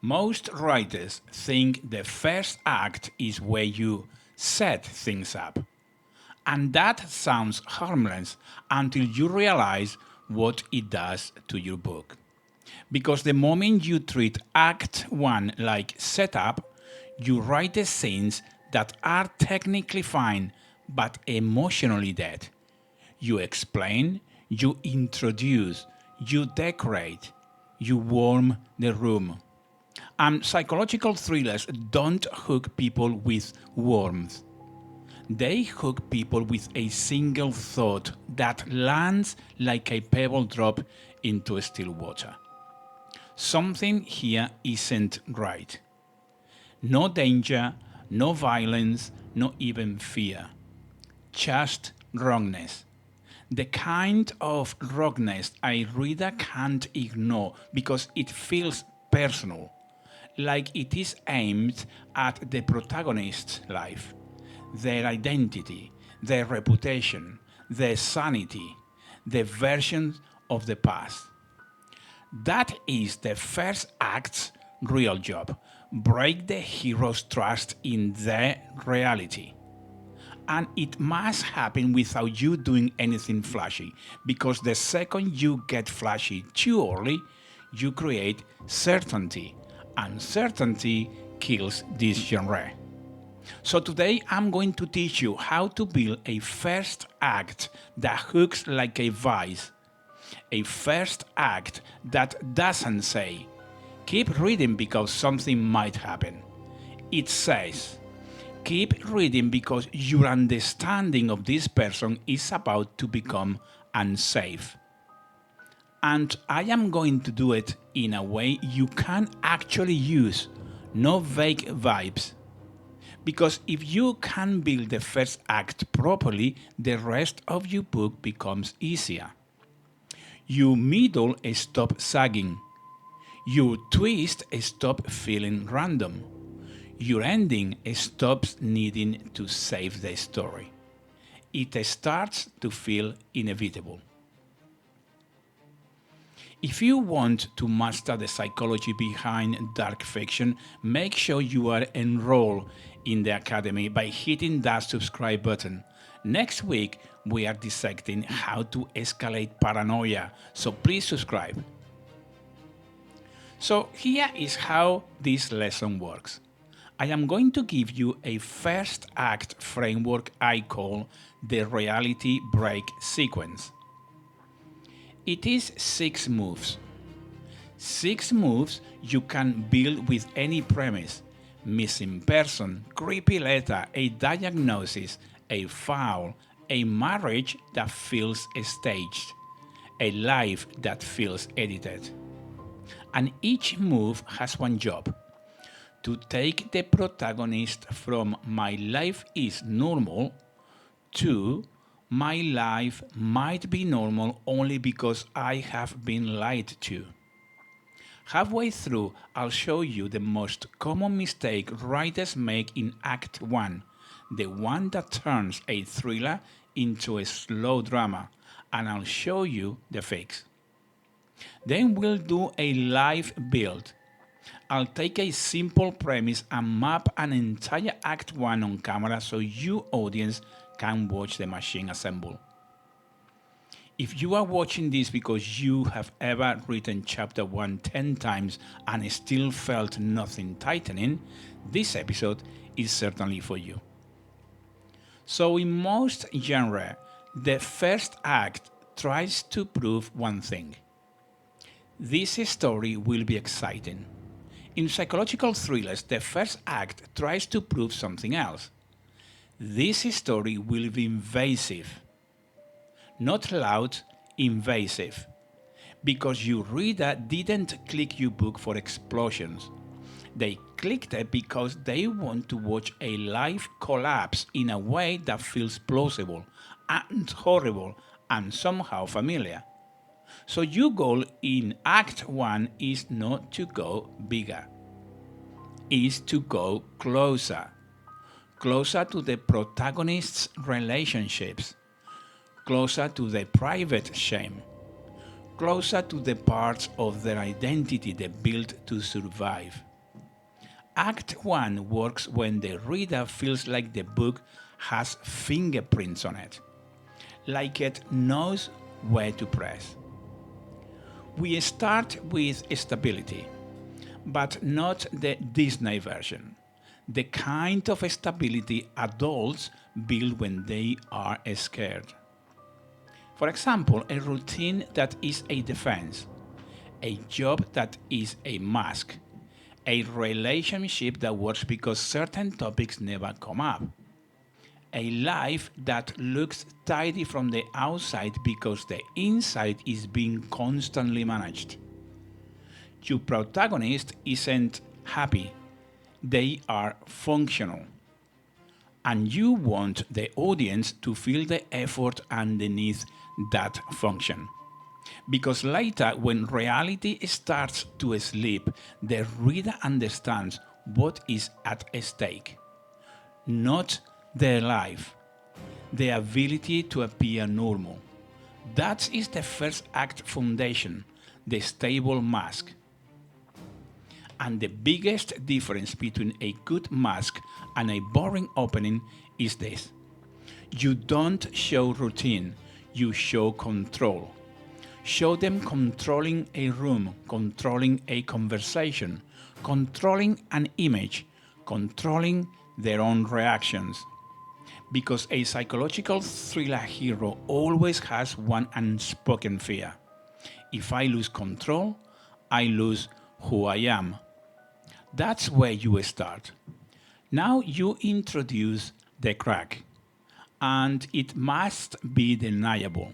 Most writers think the first act is where you set things up. And that sounds harmless until you realize what it does to your book. Because the moment you treat Act 1 like setup, you write the scenes that are technically fine but emotionally dead. You explain, you introduce, you decorate, you warm the room. And psychological thrillers don't hook people with warmth. They hook people with a single thought that lands like a pebble drop into still water. Something here isn't right. No danger, no violence, no even fear. Just wrongness. The kind of wrongness a reader can't ignore because it feels personal, like it is aimed at the protagonist's life, their identity, their reputation, their sanity, the versions of the past. That is the first act's real job. Break the hero's trust in their reality. And it must happen without you doing anything flashy, because the second you get flashy too early, you create certainty, and certainty kills this genre. So today I'm going to teach you how to build a first act that hooks like a vice. A first act that doesn't say, keep reading because something might happen. It says, keep reading because your understanding of this person is about to become unsafe. And I am going to do it in a way you can actually use, no vague vibes. Because if you can build the first act properly, the rest of your book becomes easier. Your middle stop sagging. Your twist stop feeling random. Your ending stops needing to save the story. It starts to feel inevitable. If you want to master the psychology behind dark fiction, make sure you are enrolled in the Academy by hitting that subscribe button. Next week, we are dissecting how to escalate paranoia, so please subscribe. So here is how this lesson works. I am going to give you a first act framework I call the reality break sequence. It is 6 moves. 6 moves you can build with any premise: missing person, creepy letter, a diagnosis, a foul, a marriage that feels staged, a life that feels edited. And each move has one job: to take the protagonist from my life is normal to my life might be normal only because I have been lied to. Halfway through, I'll show you the most common mistake writers make in Act 1, the one that turns a thriller into a slow drama, and I'll show you the fix. Then we'll do a live build. I'll take a simple premise and map an entire Act 1 on camera so you, audience, can watch the machine assemble. If you are watching this because you have ever written chapter 1 10 times and still felt nothing tightening, this episode is certainly for you. So in most genres, the first act tries to prove one thing: this story will be exciting. In psychological thrillers, the first act tries to prove something else: this story will be invasive. Not loud, invasive. Because your reader didn't click your book for explosions. They clicked it because they want to watch a life collapse in a way that feels plausible and horrible and somehow familiar. So your goal in Act 1 is not to go bigger, is to go closer. Closer to the protagonist's relationships, closer to the private shame, closer to the parts of their identity they built to survive. Act 1 works when the reader feels like the book has fingerprints on it, like it knows where to press. We start with stability, but not the Disney version, the kind of stability adults build when they are scared. For example, a routine that is a defense, a job that is a mask, a relationship that works because certain topics never come up, a life that looks tidy from the outside because the inside is being constantly managed. Your protagonist isn't happy, they are functional. And you want the audience to feel the effort underneath that function. Because later, when reality starts to sleep, the reader understands what is at stake. Not their life, the ability to appear normal. That is the first act foundation, the stable mask. And the biggest difference between a good mask and a boring opening is this. You don't show routine, you show control. Show them controlling a room, controlling a conversation, controlling an image, controlling their own reactions. Because a psychological thriller hero always has one unspoken fear. If I lose control, I lose who I am. That's where you start. Now you introduce the crack, and it must be deniable.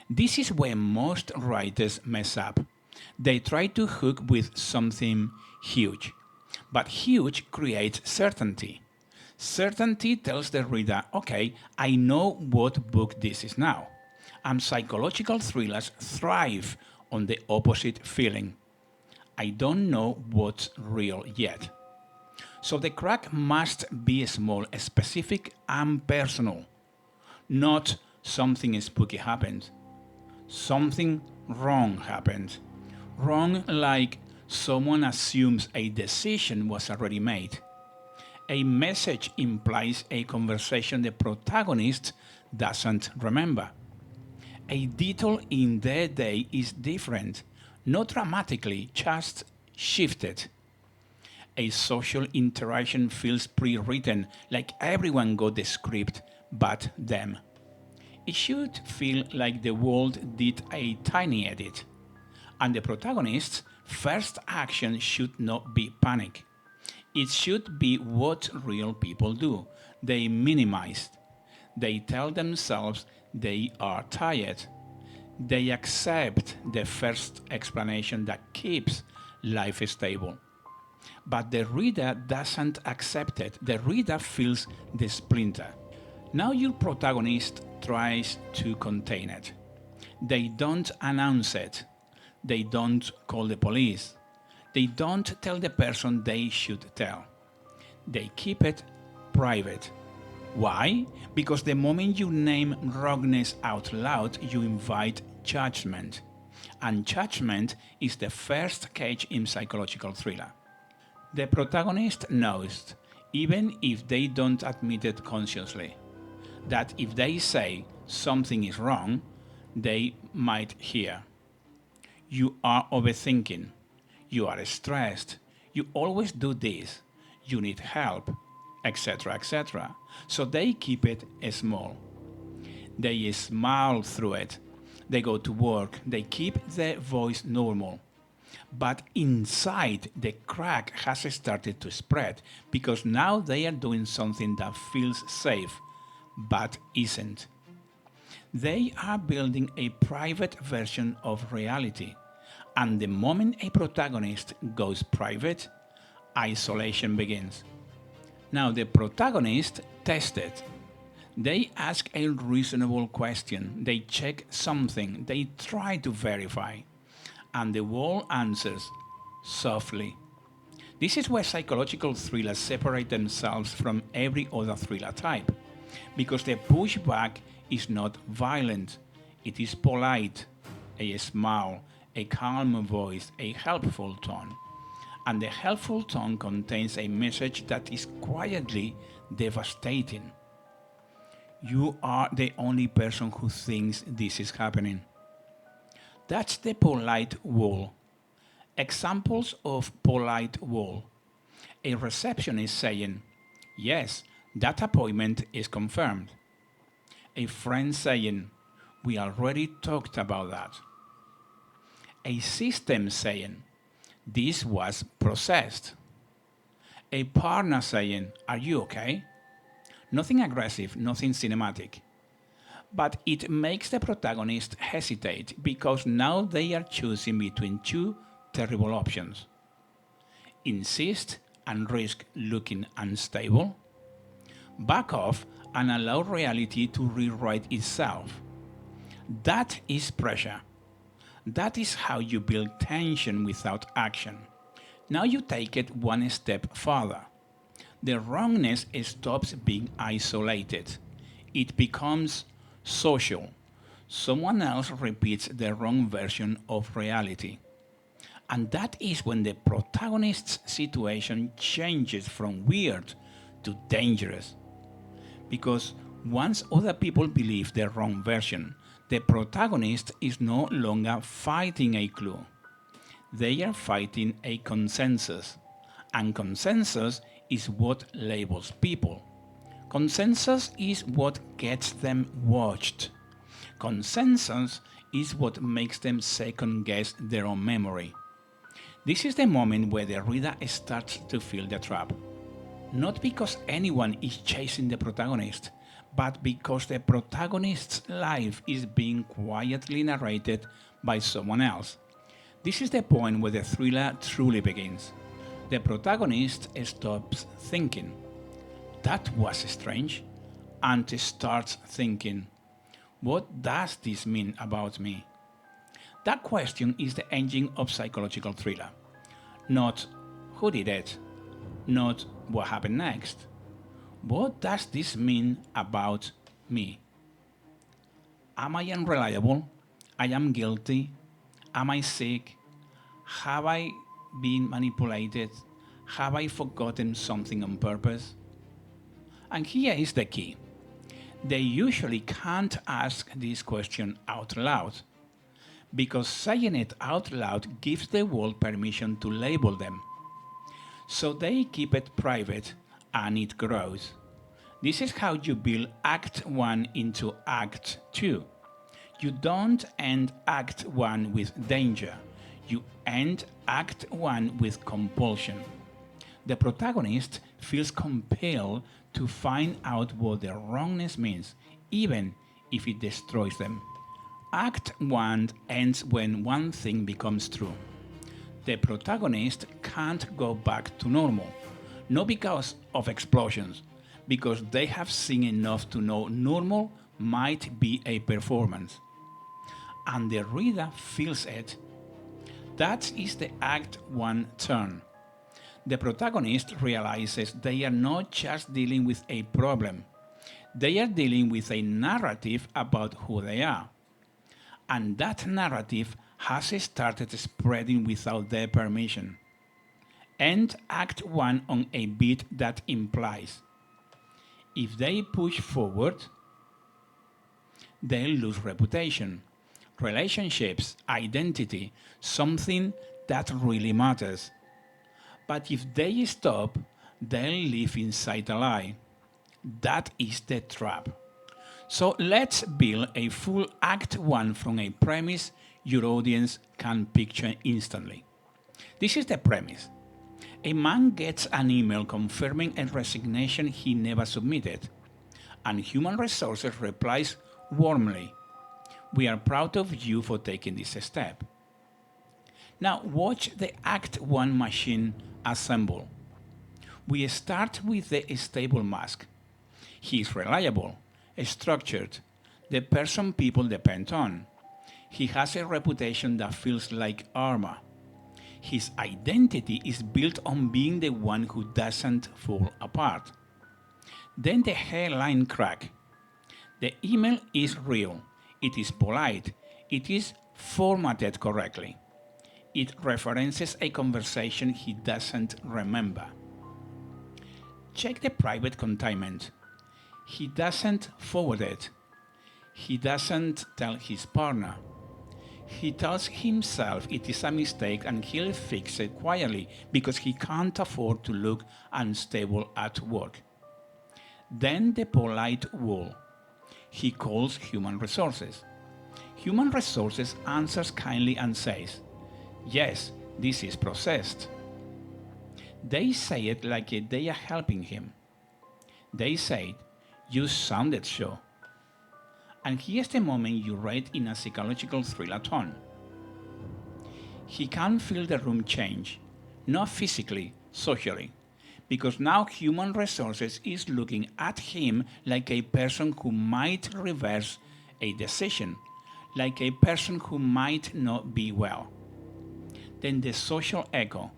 This is where most writers mess up. They try to hook with something huge, but huge creates certainty. Certainty tells the reader, okay, I know what book this is now. And psychological thrillers thrive on the opposite feeling. I don't know what's real yet. So the crack must be small, specific, and personal. Not something spooky happened. Something wrong happened. Wrong like someone assumes a decision was already made. A message implies a conversation the protagonist doesn't remember. A detail in their day is different, not dramatically, just shifted. A social interaction feels pre-written, like everyone got the script but them. It should feel like the world did a tiny edit. And the protagonist's first action should not be panic. It should be what real people do. They minimize. They tell themselves they are tired. They accept the first explanation that keeps life stable. But the reader doesn't accept it. The reader feels the splinter. Now your protagonist tries to contain it. They don't announce it. They don't call the police. They don't tell the person they should tell. They keep it private. Why? Because the moment you name wrongness out loud, you invite judgment. And judgment is the first cage in psychological thriller. The protagonist knows, even if they don't admit it consciously, that if they say something is wrong, they might hear. You are overthinking. You are stressed. You always do this. You need help, etc., etc. So they keep it small. They smile through it. They go to work. They keep their voice normal. But inside, the crack has started to spread because now they are doing something that feels safe, but isn't. They are building a private version of reality. And the moment a protagonist goes private, isolation begins. Now the protagonist tests it. They ask a reasonable question, they check something, they try to verify. And the world answers softly. This is where psychological thrillers separate themselves from every other thriller type. Because the pushback is not violent, it is polite, a smile, a calm voice, a helpful tone. and the helpful tone contains a message that is quietly devastating. You are the only person who thinks this is happening. That's the polite wall. Examples of polite wall. A receptionist saying, "Yes, that appointment is confirmed." A friend saying, "We already talked about that." A system saying, "This was processed." A partner saying, "Are you okay?" Nothing aggressive, nothing cinematic. But it makes the protagonist hesitate because now they are choosing between two terrible options: insist and risk looking unstable, back off and allow reality to rewrite itself. That is pressure. That is how you build tension without action. Now you take it one step further. The wrongness stops being isolated. It becomes social. Someone else repeats the wrong version of reality. And that is when the protagonist's situation changes from weird to dangerous. Because once other people believe the wrong version, the protagonist is no longer fighting a clue. They are fighting a consensus. And consensus is what labels people. Consensus is what gets them watched. Consensus is what makes them second guess their own memory. This is the moment where the reader starts to feel the trap. Not because anyone is chasing the protagonist, but because the protagonist's life is being quietly narrated by someone else. This is the point where the thriller truly begins. The protagonist stops thinking, "That was strange," and starts thinking, "What does this mean about me?" That question is the engine of psychological thriller. Not who did it, not what happened next. What does this mean about me? Am I unreliable? I am guilty? Am I sick? Have I been manipulated? Have I forgotten something on purpose? And here is the key. They usually can't ask this question out loud, because saying it out loud gives the world permission to label them. So they keep it private and it grows. This is how you build Act 1 into Act 2. You don't end Act 1 with danger. You end Act 1 with compulsion. The protagonist feels compelled to find out what the wrongness means, even if it destroys them. Act 1 ends when one thing becomes true. The protagonist can't go back to normal, not because of explosions, because they have seen enough to know normal might be a performance. And the reader feels it. That is the Act 1 turn. The protagonist realizes they are not just dealing with a problem, they are dealing with a narrative about who they are. And that narrative has started spreading without their permission. End Act 1 on a beat that implies if they push forward, they'll lose reputation, relationships, identity, something that really matters. But if they stop, they'll live inside a lie. That is the trap. So let's build a full Act 1 from a premise your audience can picture instantly. This is the premise. A man gets an email confirming a resignation he never submitted, and Human Resources replies warmly, "We are proud of you for taking this step." Now watch the Act 1 machine assemble. We start with the stable mask. He is reliable, structured, the person people depend on. He has a reputation that feels like armor. His identity is built on being the one who doesn't fall apart. Then the hairline crack. The email is real, it is polite, it is formatted correctly. It references a conversation he doesn't remember. Check the private containment. He doesn't forward it. He doesn't tell his partner. He tells himself it is a mistake and he'll fix it quietly because he can't afford to look unstable at work. Then the polite wall. He calls human resources. Human resources answers kindly and says, yes, this is processed. They say it like they are helping him. They say, you sounded sure. And here's the moment you read in a psychological thriller tone. He can feel the room change, not physically, socially, because now human resources is looking at him like a person who might reverse a decision, like a person who might not be well. Then the social echo.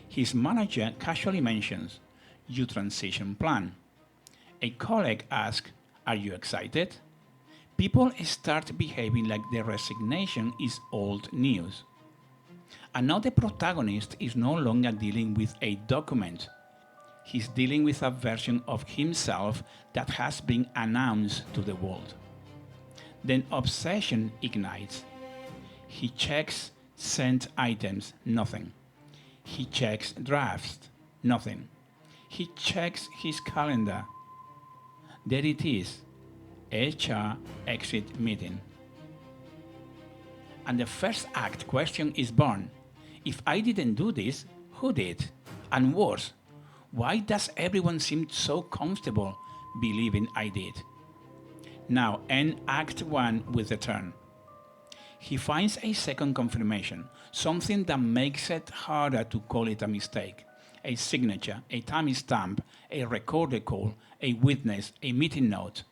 His manager casually mentions, your transition plan. A colleague asks, are you excited? People start behaving like the resignation is old news. And now the protagonist is no longer dealing with a document. He's dealing with a version of himself that has been announced to the world. Then obsession ignites. He checks sent items, nothing. He checks drafts, nothing. He checks his calendar. There it is, HR exit meeting. And the first act question is born. If I didn't do this, who did? And worse, why does everyone seem so comfortable believing I did? Now end Act 1 with a turn. He finds a second confirmation, something that makes it harder to call it a mistake. A signature, a timestamp, a recorded call, a witness, a meeting note.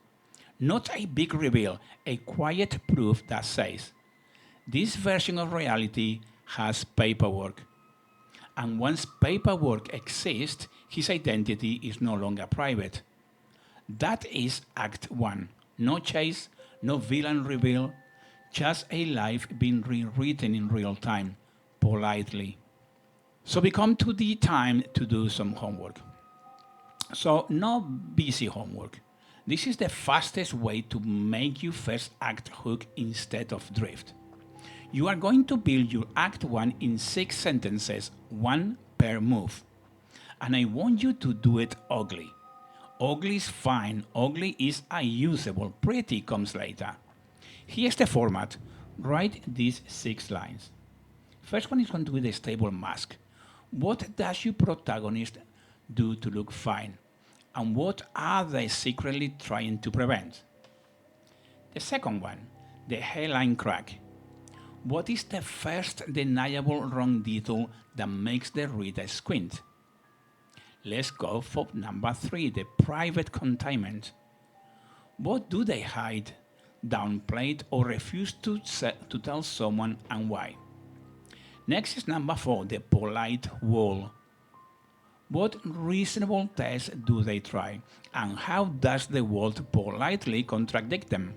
Not a big reveal, a quiet proof that says, this version of reality has paperwork. And once paperwork exists, his identity is no longer private. That is Act 1. No chase, no villain reveal, just a life being rewritten in real time, politely. So we come to the time to do some homework. So no busy homework. This is the fastest way to make your first act hook instead of drift. You are going to build your Act 1 in 6 sentences, 1 per move. And I want you to do it ugly. Ugly is fine, ugly is unusable, pretty comes later. Here's the format. Write these 6 lines. First one is going to be the stable mask. What does your protagonist do to look fine? And what are they secretly trying to prevent? The second one, the hairline crack. What is the first deniable wrong detail that makes the reader squint? Let's go for number 3, the private containment. What do they hide, downplay, or refuse to tell someone, and why? Next is number 4, the polite wall. What reasonable tests do they try, and how does the world politely contradict them?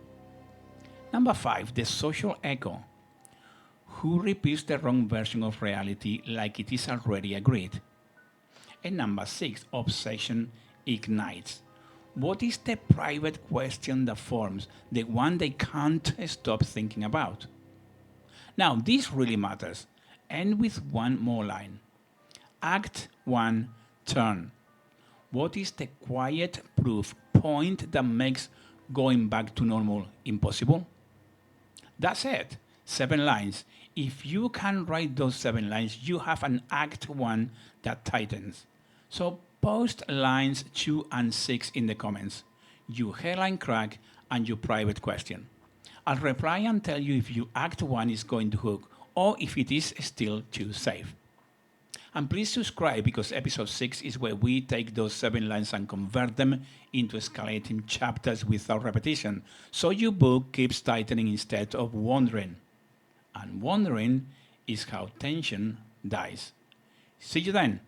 Number 5, the social echo. Who repeats the wrong version of reality like it is already agreed? And number 6, obsession ignites. What is the private question that forms, the one they can't stop thinking about? Now, this really matters. End with one more line. Act 1, turn. What is the quiet proof point that makes going back to normal impossible? That's it. 7 lines. If you can write those 7 lines, you have an Act 1 that tightens. So post lines 2 and 6 in the comments. Your hairline crack and your private question. I'll reply and tell you if your Act 1 is going to hook or if it is still too safe. And please subscribe because episode 6 is where we take those 7 lines and convert them into escalating chapters without repetition. So your book keeps tightening instead of wandering. And wandering is how tension dies. See you then.